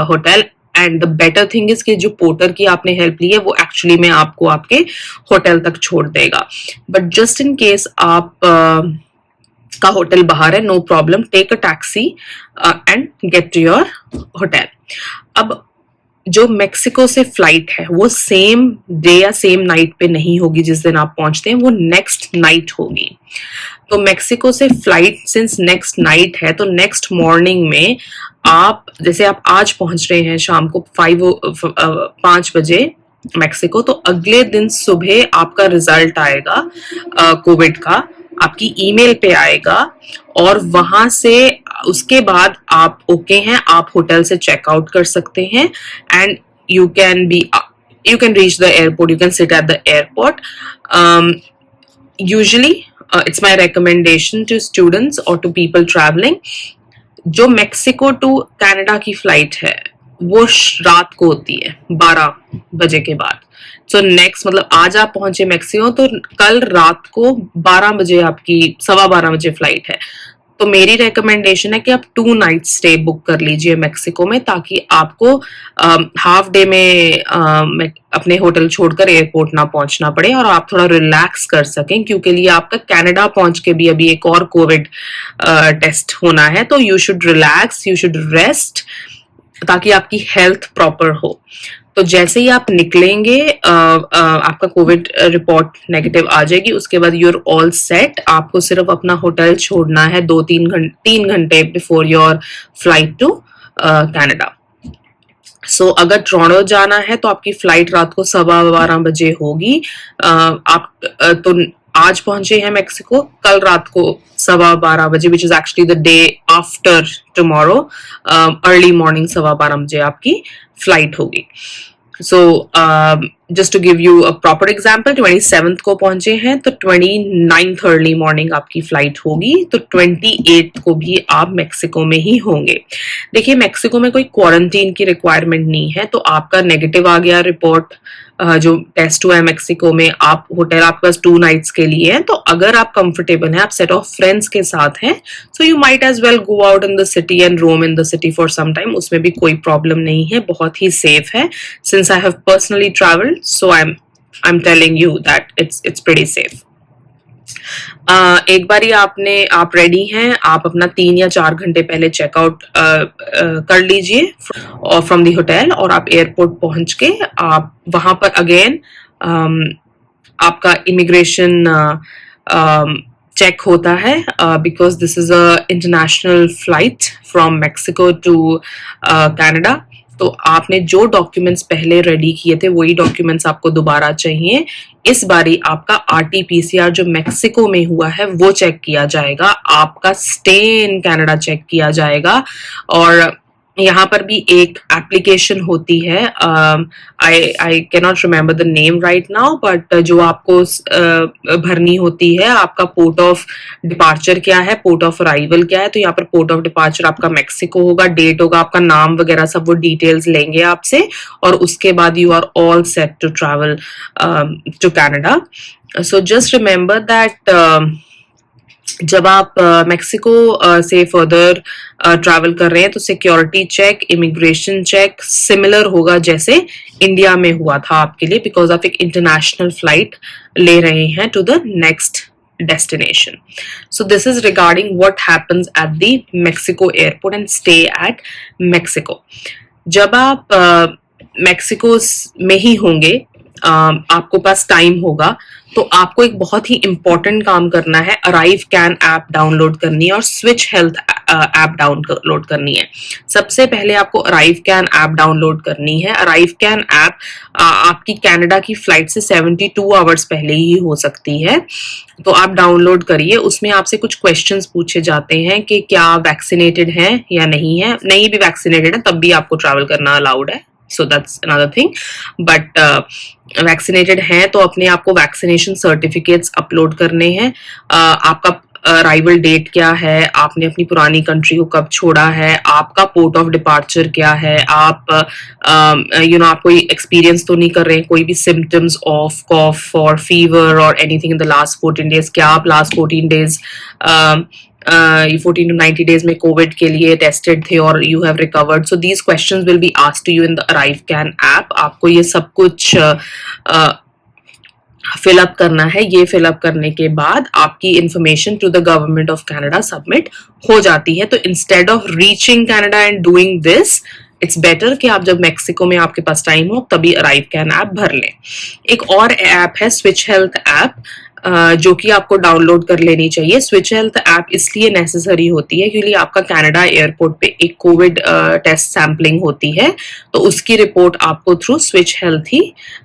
S1: hotel, and the better thing is कि जो पोर्टर की आपने हेल्प ली है वो एक्चुअली में आपको आपके होटल तक छोड़ देगा। बट जस्ट इन केस आप का होटल बाहर है, no problem, take a taxi and get to your hotel. अब जो मेक्सिको से फ्लाइट है वो सेम डे या सेम नाइट पे नहीं होगी, जिस दिन आप पहुंचते हैं वो नेक्स्ट नाइट होगी। तो मेक्सिको से फ्लाइट सिंस नेक्स्ट नाइट है, तो नेक्स्ट मॉर्निंग में आप, जैसे आप आज पहुंच रहे हैं शाम को 5 बजे मेक्सिको, तो अगले दिन सुबह आपका रिजल्ट आएगा कोविड का, आपकी ईमेल पे आएगा, और वहां से उसके बाद आप ओके हैं, आप होटल से चेकआउट कर सकते हैं, and you can reach the airport, you can sit at the airport. Usually it's my recommendation to students or to people traveling, जो मेक्सिको टू कनाडा की फ्लाइट है वो रात को होती है 12 बजे के बाद। सो नेक्स्ट, मतलब आज आप पहुंचे मेक्सिको तो कल रात को 12 बजे आपकी 12:15 बजे फ्लाइट है। तो मेरी रिकमेंडेशन है कि आप 2 नाइट स्टे बुक कर लीजिए मेक्सिको में, ताकि आपको हाफ डे में अपने होटल छोड़कर एयरपोर्ट ना पहुंचना पड़े, और आप थोड़ा रिलैक्स कर सकें, क्योंकि लिए आपका कनाडा पहुंच के भी अभी एक और कोविड टेस्ट होना है। तो you should relax, you should rest, ताकि आपकी हेल्थ प्रॉपर हो। तो जैसे ही आप निकलेंगे आपका कोविड रिपोर्ट नेगेटिव आ जाएगी, उसके बाद यूर ऑल सेट। आपको सिर्फ अपना होटल छोड़ना है 3 घंटे before your flight to Canada. So अगर टोरंटो जाना है तो आपकी फ्लाइट रात को 12:15 बजे होगी। आप तो आज पहुंचे हैं मेक्सिको, कल रात को 12:15 बजे, which is actually the day after tomorrow, early morning 12:15 बजे आपकी फ्लाइट होगी। So just to give you a proper example, 27th को पहुंचे हैं तो 29th अर्ली मॉर्निंग आपकी फ्लाइट होगी, तो 28th को भी आप मेक्सिको में ही होंगे। देखिए, मेक्सिको में कोई क्वारंटीन की रिक्वायरमेंट नहीं है, तो आपका नेगेटिव आ गया रिपोर्ट, जो टेस्ट हुआ है मेक्सिको में, आप होटल आपके पास 2 नाइट्स के लिए है, तो अगर आप कंफर्टेबल हैं, आप सेट ऑफ फ्रेंड्स के साथ हैं, so you might as well go out in the city and roam in the city for some time, उसमें भी कोई प्रॉब्लम नहीं है, बहुत ही सेफ है। Since I have personally travelled, so I'm telling you that it's pretty safe. एक बारी आप रेडी हैं, आप अपना 3 या 4 घंटे पहले चेकआउट कर लीजिए और फ्रॉम द होटल, और आप एयरपोर्ट पहुंच के आप वहां पर अगेन आपका इमिग्रेशन चेक होता है, because this is a international flight from Mexico to Canada. तो आपने जो डॉक्यूमेंट्स पहले रेडी किए थे वही डॉक्यूमेंट्स आपको दोबारा चाहिए। इस बारी आपका RT-PCR जो मेक्सिको में हुआ है वो चेक किया जाएगा, आपका स्टे इन कनाडा चेक किया जाएगा, और यहाँ पर भी एक एप्लीकेशन होती है, I can not remember the name right now, but जो आपको भरनी होती है, आपका पोर्ट ऑफ डिपार्चर क्या है, पोर्ट ऑफ अराइवल क्या है। तो यहाँ पर पोर्ट ऑफ डिपार्चर आपका मेक्सिको होगा, डेट होगा, आपका नाम वगैरह सब वो डिटेल्स लेंगे आपसे, और उसके बाद you are all set to travel to Canada. So just remember that जब आप मेक्सिको से फर्दर ट्रैवल कर रहे हैं तो security check, immigration check similar होगा जैसे इंडिया में हुआ था आपके लिए, बिकॉज आप एक इंटरनेशनल फ्लाइट ले रहे हैं to the next destination. So this is regarding what happens at the Mexico airport and stay at Mexico. जब आप मेक्सिको में ही होंगे, आपको पास टाइम होगा, तो आपको एक बहुत ही इंपॉर्टेंट काम करना है, अराइव कैन ऐप डाउनलोड करनी है और स्विच हेल्थ ऐप डाउनलोड करनी है। सबसे पहले आपको अराइव कैन ऐप डाउनलोड करनी है। अराइव कैन ऐप आपकी कनाडा की फ्लाइट से 72 आवर्स पहले ही हो सकती है, तो आप डाउनलोड करिए। उसमें आपसे कुछ क्वेश्चंस पूछे जाते हैं कि क्या वैक्सीनेटेड हैं या नहीं है। नहीं भी वैक्सीनेटेड है तब भी आपको ट्रैवल करना अलाउड है, so that's another thing. But vaccinated हैं तो अपने आपको वैक्सीनेशन सर्टिफिकेट्स अपलोड करने हैं। आपका अराइवल डेट क्या है, आपने अपनी पुरानी कंट्री को कब छोड़ा है, आपका पोर्ट ऑफ डिपार्चर क्या है, आप आप कोई एक्सपीरियंस तो नहीं कर रहे हैं, कोई भी सिम्टम्स ऑफ कॉफ और फीवर और anything in the last 14 days, क्या आप लास्ट 14 डेज 14 to 90 डेज में कोविड के लिए टेस्टेड थे और you have recovered. So these questions will be asked to you in the ArriveCAN app. आपको ये सब कुछ फिलअप करना है। ये फिलअप करने के बाद आपकी information to the government of Canada submit हो जाती है। तो instead of reaching Canada and doing this, it's better कि आप जब मेक्सिको में आपके पास टाइम हो तभी अराइव कैन ऐप भर लें। एक और ऐप है स्विच हेल्थ ऐप, जो कि आपको डाउनलोड कर लेनी चाहिए। स्विच हेल्थ ऐप इसलिए नेसेसरी होती है क्योंकि आपका कनाडा एयरपोर्ट पे एक कोविड टेस्ट सैम्पलिंग होती है, तो उसकी रिपोर्ट आपको थ्रू स्विच हेल्थ ही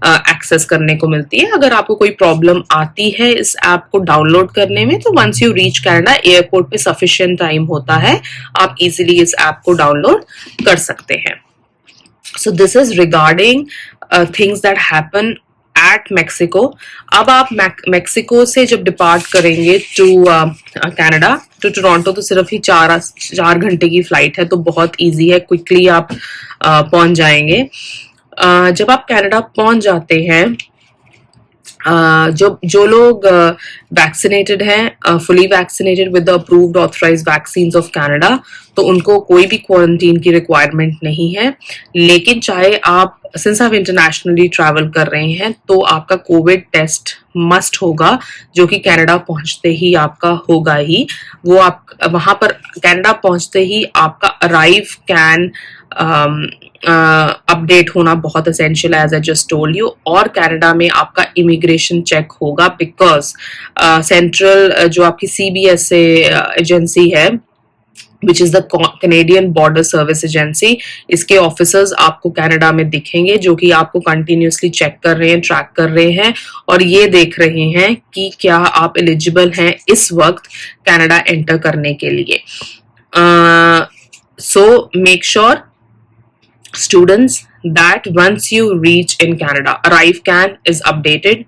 S1: एक्सेस करने को मिलती है। अगर आपको कोई प्रॉब्लम आती है इस ऐप को डाउनलोड करने में, तो once you reach Canada airport पे सफिशिएंट टाइम होता है, आप इजीली इस ऐप को डाउनलोड कर सकते हैं। So this is regarding things that happen at Mexico. अब आप मेक्सिको से जब डिपार्ट करेंगे टू कनाडा, टू टोरंटो, तो सिर्फ ही 4 घंटे की फ्लाइट है, तो बहुत इजी है, क्विकली आप पहुंच जाएंगे। जब आप कनाडा पहुंच जाते हैं, जो लोग वैक्सीनेटेड हैं, fully vaccinated with the approved authorised vaccines of Canada, तो उनको कोई भी क्वारंटीन की रिक्वायरमेंट नहीं है। लेकिन चाहे आप सिंस आप इंटरनेशनली ट्रैवल कर रहे हैं, तो आपका कोविड टेस्ट मस्ट होगा, जो कि कनाडा पहुंचते ही आपका होगा ही। वो आप वहां पर कनाडा पहुंचते ही आपका अराइव कैन अपडेट होना बहुत एसेंशियल है, as I just told you. और कनाडा में आपका इमिग्रेशन चेक होगा, बिकॉज सेंट्रल जो आपकी CBSA एजेंसी है, which is the Canadian border service agency, इसके ऑफिसर्स आपको कनाडा में दिखेंगे, जो कि आपको कंटिन्यूसली चेक कर रहे हैं, ट्रैक कर रहे हैं और ये देख रहे हैं कि क्या आप एलिजिबल हैं इस वक्त कनाडा एंटर करने के लिए। सो make sure students that once you reach in Canada, ArriveCan is updated.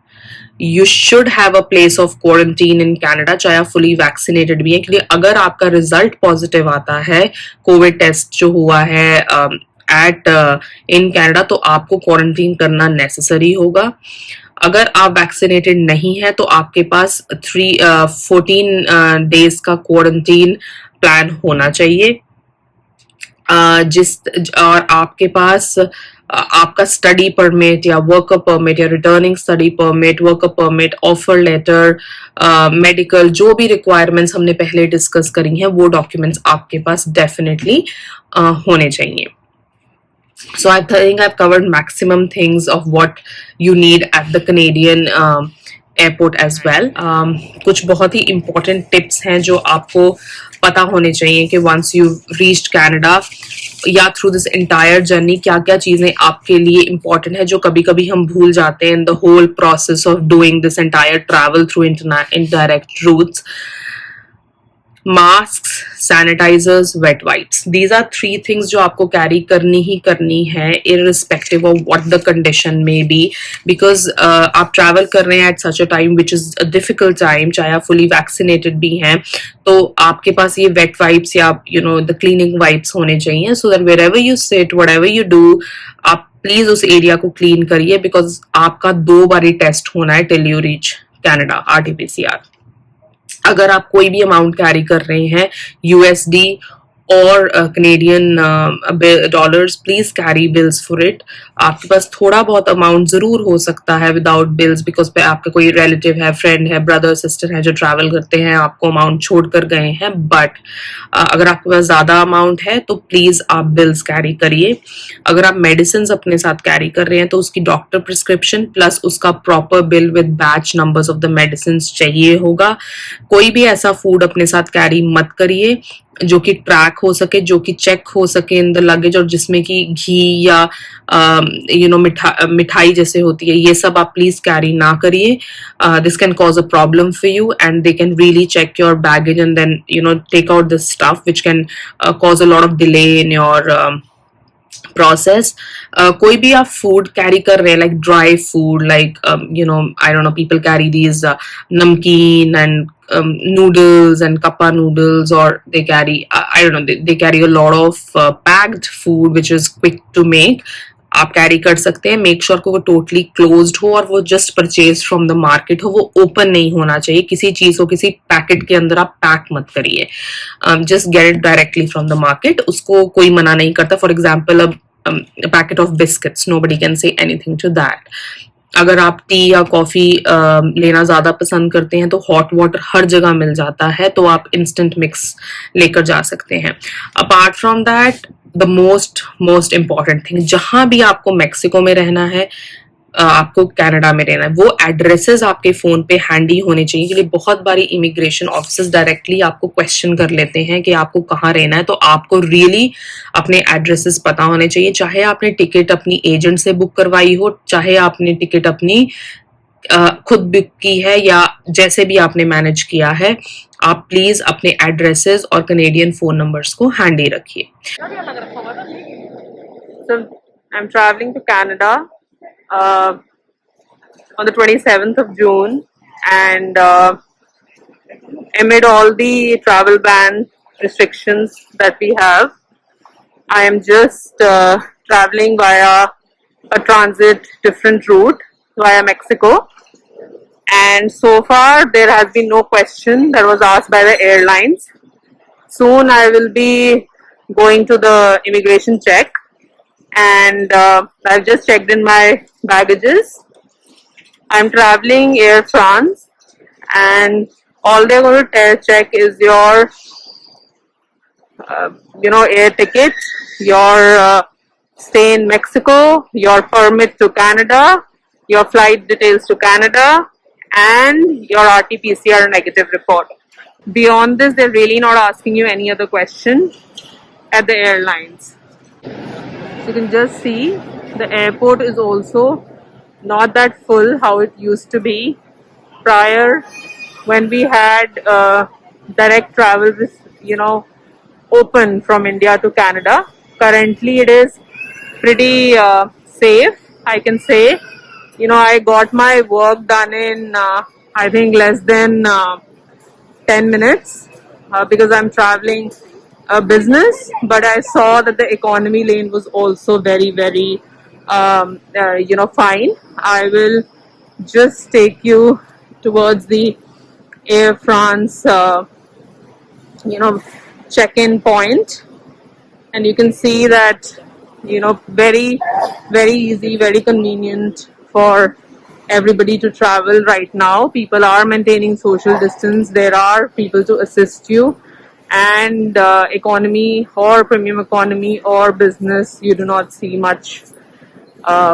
S1: You should have a place of quarantine in Canada, चाहे आप fully vaccinated भी हैं, क्योंकि अगर आपका रिजल्ट पॉजिटिव आता है, कोविड टेस्ट जो हुआ है एट इन कनाडा, तो आपको क्वारंटीन करना नेसेसरी होगा। अगर आप वैक्सीनेटेड नहीं है तो आपके पास 14 डेज का क्वारंटीन प्लान होना चाहिए, और आपके पास आपका स्टडी परमिट या वर्कर परमिट या returning study permit, worker permit, offer letter, medical, जो भी रिक्वायरमेंट्स हमने पहले डिस्कस करी हैं, वो डॉक्यूमेंट्स आपके पास डेफिनेटली होने चाहिए। So I think I've covered maximum things of what you need at the Canadian airport as well. कुछ बहुत ही इम्पोर्टेंट टिप्स हैं जो आपको पता होने चाहिए कि वंस यू रीच्ड कनाडा या थ्रू दिस एंटायर जर्नी, क्या क्या चीजें आपके लिए इम्पोर्टेंट है, जो कभी कभी हम भूल जाते हैं in the whole process of doing this entire travel through indirect routes. Mask, sanitisers, wet wipes, these are three things जो आपको कैरी करनी ही करनी है irrespective of what the condition में बी, बिकॉज आप ट्रैवल कर रहे हैं at such a time which is a difficult time, चाहे आप फुली वैक्सीनेटेड भी हैं, तो आपके पास ये वेट वाइप्स या you know the cleaning wipes होने चाहिए, so that wherever you sit, whatever you do, आप प्लीज उस एरिया को क्लीन करिए, बिकॉज आपका 2 बारी टेस्ट होना है till you reach Canada, RTPCR. अगर आप कोई भी अमाउंट कैरी कर रहे हैं यूएसडी और Canadian dollars, please carry bills for it. आपके पास थोड़ा बहुत अमाउंट जरूर हो सकता है विदाउट बिल्स, बिकॉज आपका कोई रिलेटिव है, फ्रेंड है, ब्रदर सिस्टर है जो ट्रैवल करते हैं, आपको अमाउंट छोड़ कर गए हैं, बट अगर आपके पास ज्यादा अमाउंट है तो प्लीज आप बिल्स कैरी करिए। अगर आप मेडिसिन अपने साथ कैरी कर रहे हैं तो उसकी डॉक्टर प्रिस्क्रिप्शन प्लस उसका proper bill with batch numbers of the medicine चाहिए होगा। कोई भी ऐसा फूड अपने साथ कैरी मत करिए जो कि ट्रैक हो सके, जो कि चेक हो सके इन द लगेज, और जिसमें कि घी या यू नो मिठाई जैसे होती है, ये सब आप प्लीज कैरी ना करिए। This can cause a problem for you and they can really check your baggage and then you know take out this stuff which can cause a lot of delay in your process. कोई भी आप फूड कैरी कर रहे हैं, like dry food, like you know I don't know, people carry these namkeen and noodles and kappa noodles, or they carry I don't know, they carry a lot of packed food which is quick to make. आप कैरी कर सकते हैं, मेक श्योर को वो टोटली क्लोज्ड हो और वो just purchase from the market हो, वो ओपन नहीं होना चाहिए। किसी चीज को किसी पैकेट के अंदर आप पैक मत करिए, just get it directly from the market. उसको कोई मना नहीं करता। For example a packet of biscuits, nobody can say anything to that. अगर आप टी या कॉफी लेना ज्यादा पसंद करते हैं तो हॉट वाटर हर जगह मिल जाता है, तो आप इंस्टेंट मिक्स लेकर जा सकते हैं। Apart from that, the most important thing, जहां भी आपको मेक्सिको में रहना है, आपको कनाडा में रहना है, वो एड्रेसेस आपके फोन पे हैंडी होने चाहिए, क्योंकि बहुत बारी इमिग्रेशन ऑफिसर्स डायरेक्टली आपको क्वेश्चन कर लेते हैं कि आपको कहाँ रहना है, तो आपको रियली अपने एड्रेसेस पता होने चाहिए। चाहे आपने टिकट अपनी एजेंट से बुक करवाई हो, चाहे आपने टिकट अपनी खुद बुक की है, या जैसे भी आपने मैनेज किया है, आप प्लीज अपने एड्रेसेस और कनेडियन फोन नंबर्स को हैंडी रखिए। I am travelling to Canada on the 27th of June, and amid all the travel ban restrictions that we have, I am just traveling via a transit different route via Mexico, and so far there has been no question that was asked by the airlines. Soon I will be going to the immigration check, and I've just checked in my baggages. I'm traveling Air France, and all they're going to check is your air ticket, your stay in Mexico, your permit to Canada, your flight details to Canada, and your RT-PCR negative report. Beyond this, they're really not asking you any other question at the airlines. You can just see the airport is also not that full how it used to be prior, when we had direct travel, open from India to Canada. Currently it is pretty safe, I can say. I got my work done in I think less than 10 minutes because I'm traveling business, but I saw that the economy lane was also very, very fine. I will just take you towards the Air France check-in point, and you can see that very, very easy, very convenient for everybody to travel right now. People are maintaining social distance, there are people to assist you, and economy or premium economy or business, you do not see much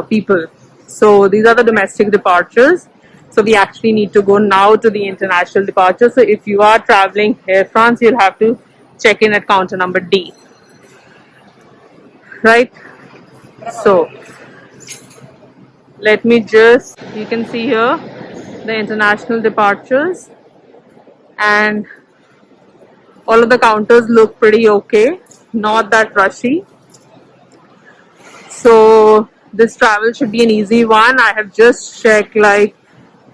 S1: people. So these are the domestic departures. So we actually need to go now to the international departure. So if you are traveling Air France, you'll have to check in at counter number D. Right? So let me just, you can see here the international departures, and
S2: All of the counters look pretty okay, not that rushy. So this travel should be an easy one. I have just checked like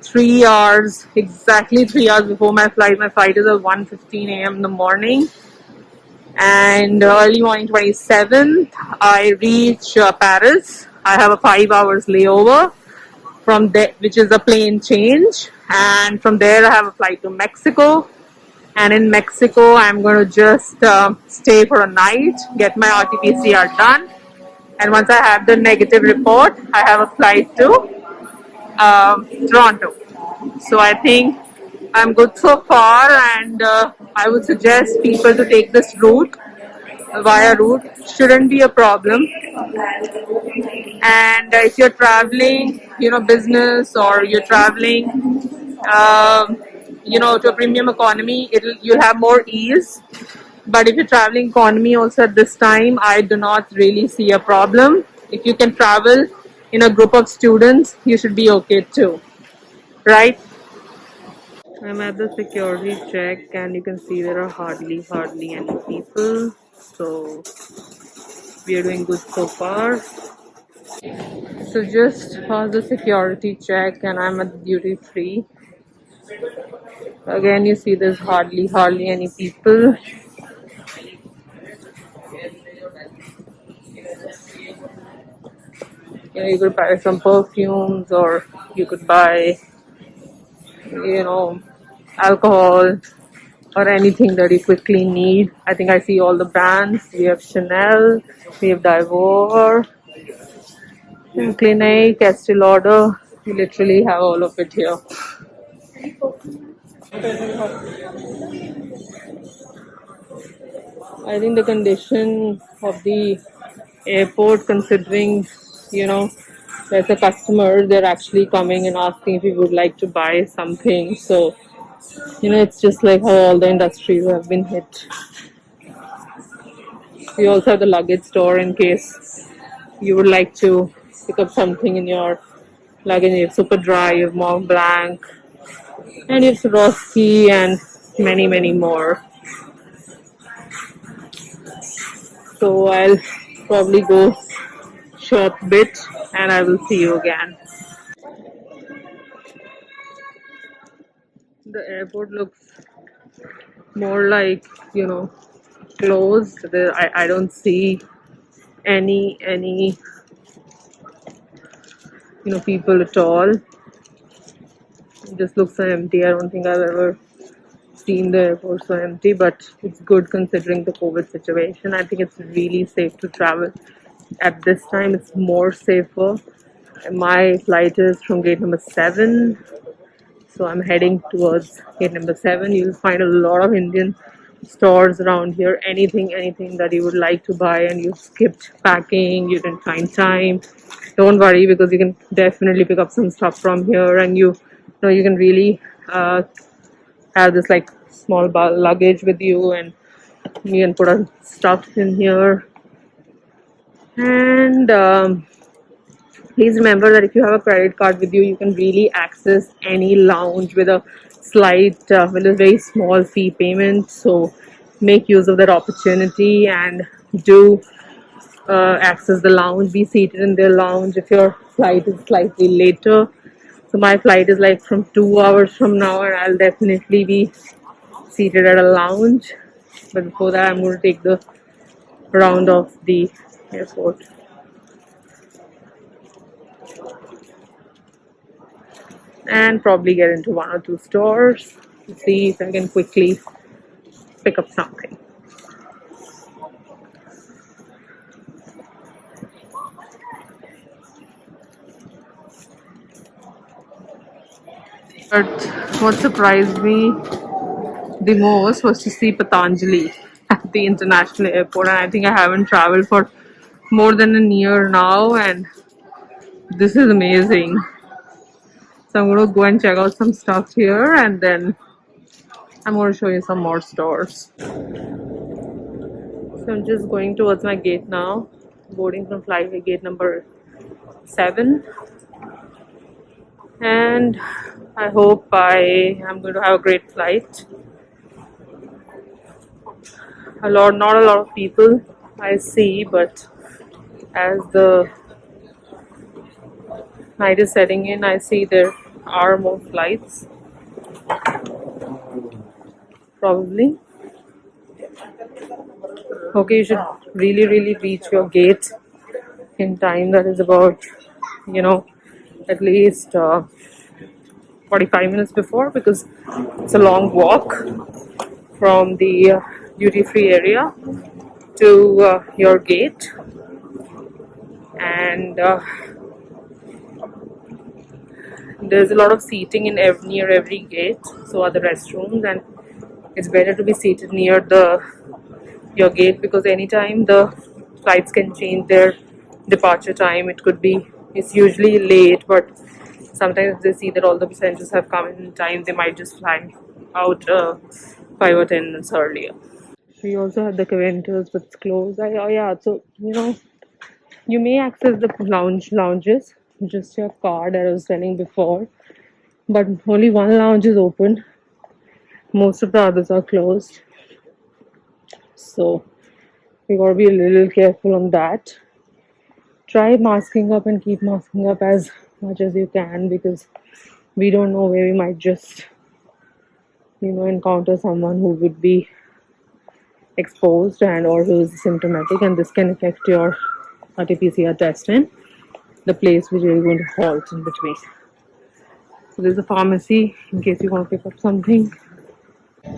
S2: 3 hours, exactly 3 hours before my flight. My flight is at 1:15 a.m. in the morning, and early morning 27th, I reach Paris. I have a 5 hours layover from there, which is a plane change, and from there I have a flight to Mexico. And in Mexico, I'm going to just stay for a night, get my RT-PCR done, and once I have the negative report, I have a flight to Toronto. So I think I'm good so far, and I would suggest people to take this route via route. Shouldn't be a problem. And if you're traveling, business, or you're traveling, um, to a premium economy, you'll have more ease. But if you're traveling economy also at this time, I do not really see a problem. If you can travel in a group of students, you should be okay too, right? I'm at the security check, and you can see there are hardly any people. So we are doing good so far. So just passed the security check, and I'm at the duty free. Again, you see there's hardly any people. You could buy some perfumes, or you could buy, you know, alcohol, or anything that you quickly need. I think I see all the brands. We have Chanel, we have Dior, Clinique, Estee Lauder. We literally have all of it here. I think the condition of the airport, considering, you know, there's a customer, they're actually coming and asking if you would like to buy something. So, it's just like how all the industries have been hit. We also have the luggage store in case you would like to pick up something in your luggage. You have Superdry, you have Mont Blanc, and you have Swarovski, and many more. So I'll probably go shop a bit, and I will see you again. The airport looks more like, closed. I don't see any people at all. It just looks so empty. I don't think I've ever seen the airport so empty, but it's good considering the COVID situation. I think it's really safe to travel at this time. It's more safer. My flight is from gate number 7, so I'm heading towards gate number 7. You'll find a lot of Indian stores around here. Anything that you would like to buy, and you skipped packing, you didn't find time, don't worry, because you can definitely pick up some stuff from here, and you know you can really have this like small luggage with you, and you can put on stuff in here. And please remember that if you have a credit card with you, you can really access any lounge with with a very small fee payment. So make use of that opportunity and do access the lounge. Be seated in the lounge if your flight is slightly later. So my flight is like from 2 hours from now, and I'll definitely be seated at a lounge. But before that, I'm going to take the round of the airport. And probably get into one or two stores to see if I can quickly pick up something. But what surprised me the most was to see Patanjali at the international airport, and I think I haven't traveled for more than a year now, and this is amazing. So I'm going to go and check out some stuff here, and then I'm going to show you some more stores. So I'm just going towards my gate now, boarding from flight gate number 7, and I hope I am going to have a great flight. not a lot of people I see, but as the night is setting in, I see there are more flights, probably. Okay, you should really reach your gate in time. That is about, you know, at least 45 minutes before, because it's a long walk from the duty free area to your gate. And there's a lot of seating in near every gate, so are the restrooms, and it's better to be seated near the your gate, because anytime the flights can change their departure time. It's usually late, but sometimes if they see that all the passengers have come in time, they might just fly out 5 or 10 minutes earlier. We also have the Caventers, but it's closed. Oh yeah, so you may access the lounges, just your card that I was telling before, but only one lounge is open. Most of the others are closed, so we gotta be a little careful on that. Try masking up and keep masking up as much as you can, because we don't know where we might just encounter someone who would be exposed and or who is symptomatic, and this can affect your RT-PCR test in the place which you're going to halt in between. So there's a pharmacy in case you want to pick up something. This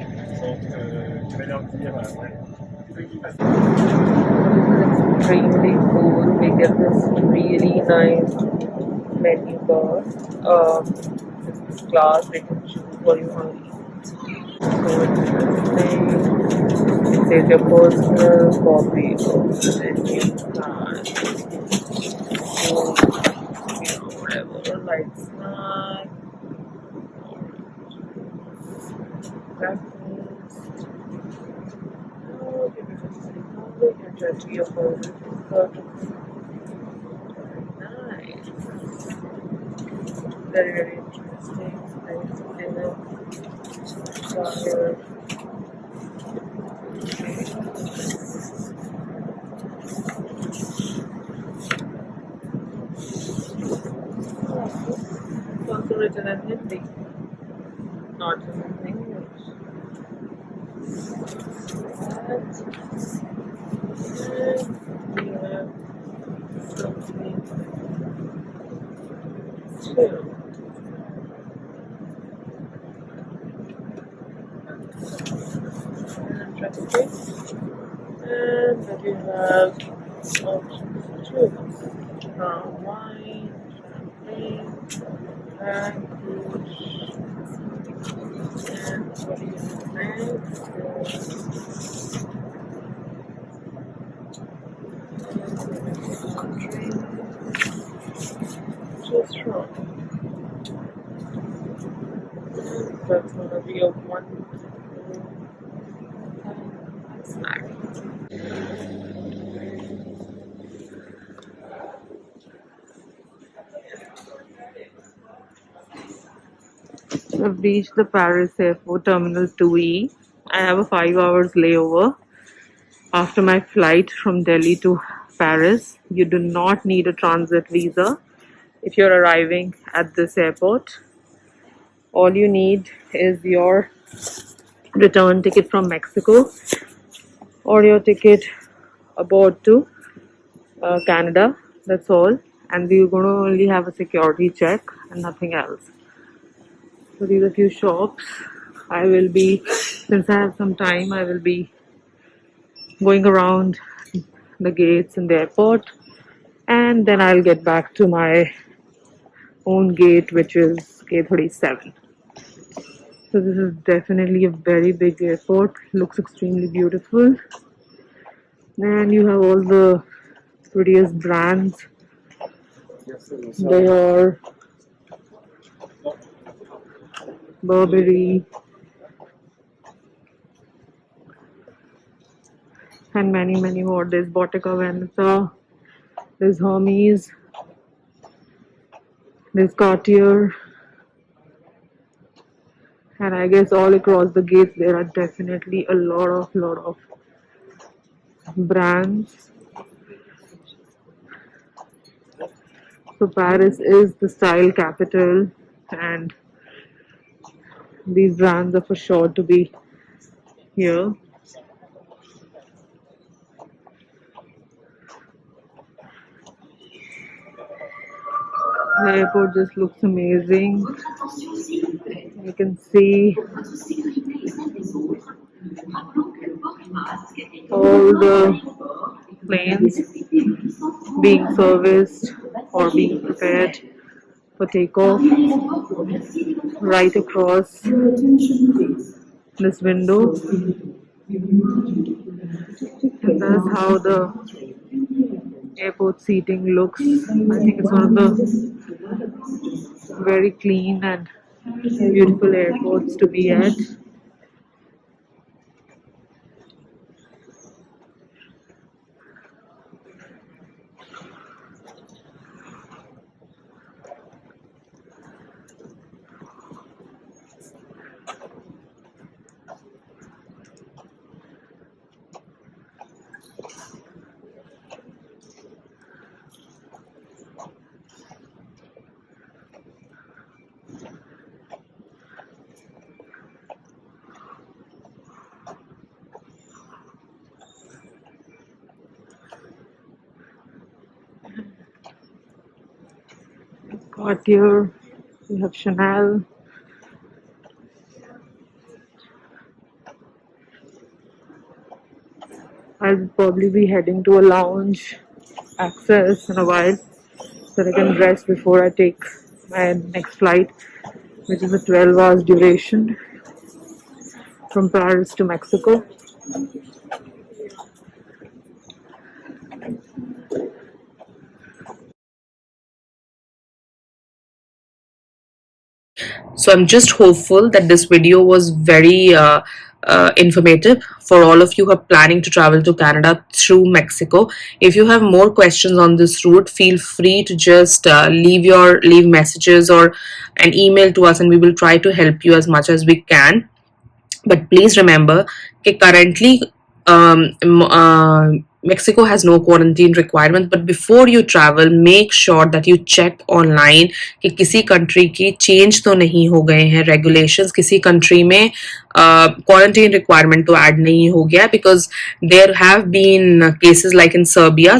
S2: is extremely cool. We get this really nice menu bar. This class we can choose what you want to eat. So it says your personal copy of the menu card. So, whatever, light snack, breakfast. Oh, give me just a second. You can judge your phone. Nice. Very interesting. Nice dinner. Chocolate. It's also written in Hindi, not in English. And we have something too. Interesting. And then we have options too. Wine, champagne, package, and what do you have next? Just wrong. That's gonna be a one snack. I've reached the Paris Airport Terminal 2E. I have a 5 hours layover after my flight from Delhi to Paris. You do not need a transit visa if you're arriving at this airport. All you need is your return ticket from Mexico or your ticket aboard to Canada. That's all. And we're going to only have a security check and nothing else. So these are a few shops. Since I have some time, I will be going around the gates in the airport, and then I'll get back to my own gate, which is gate 37. So this is definitely a very big airport. Looks extremely beautiful, and you have all the prettiest brands. They are Burberry and many more. There's Bottega Veneta, there's Hermes, there's Cartier, and I guess all across the gates there are definitely a lot of brands. So Paris is the style capital, and these brands are for sure to be here. The airport just looks amazing. You can see all the planes being serviced or being prepared for takeoff right across this window. And that's how the airport seating looks. I think it's one of the very clean and beautiful airports to be at. Cartier, we have Chanel. I'll probably be heading to a lounge access in a while so that I can rest before I take my next flight, which is a 12 hours duration from Paris to Mexico.
S1: So I'm just hopeful that this video was very informative for all of you who are planning to travel to Canada through Mexico. If you have more questions on this route, feel free to just leave messages or an email to us, and we will try to help you as much as we can. But please remember that currently Mexico has no quarantine requirement, but before you travel, make sure that you check online कि किसी country की change तो नहीं हो गए हैं regulations, किसी country में quarantine requirement तो add नहीं हो गया, because there have been cases like in Serbia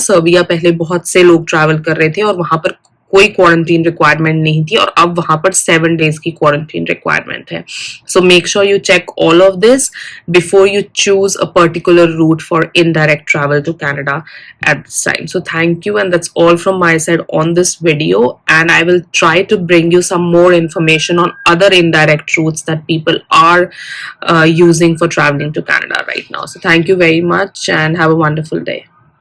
S1: पहले बहुत से लोग travel कर रहे थे और वहाँ पर कोई क्वारंटीन रिक्वायरमेंट नहीं थी, और अब वहां पर 7 days की क्वारंटीन रिक्वायरमेंट है. So make sure you check all of this before you choose a particular route for indirect travel to Canada at this time. So thank you, and that's all from my side on this video, and I will try to bring you some more information on other indirect routes that people are using for traveling to Canada right now. So thank you very much and have a wonderful day.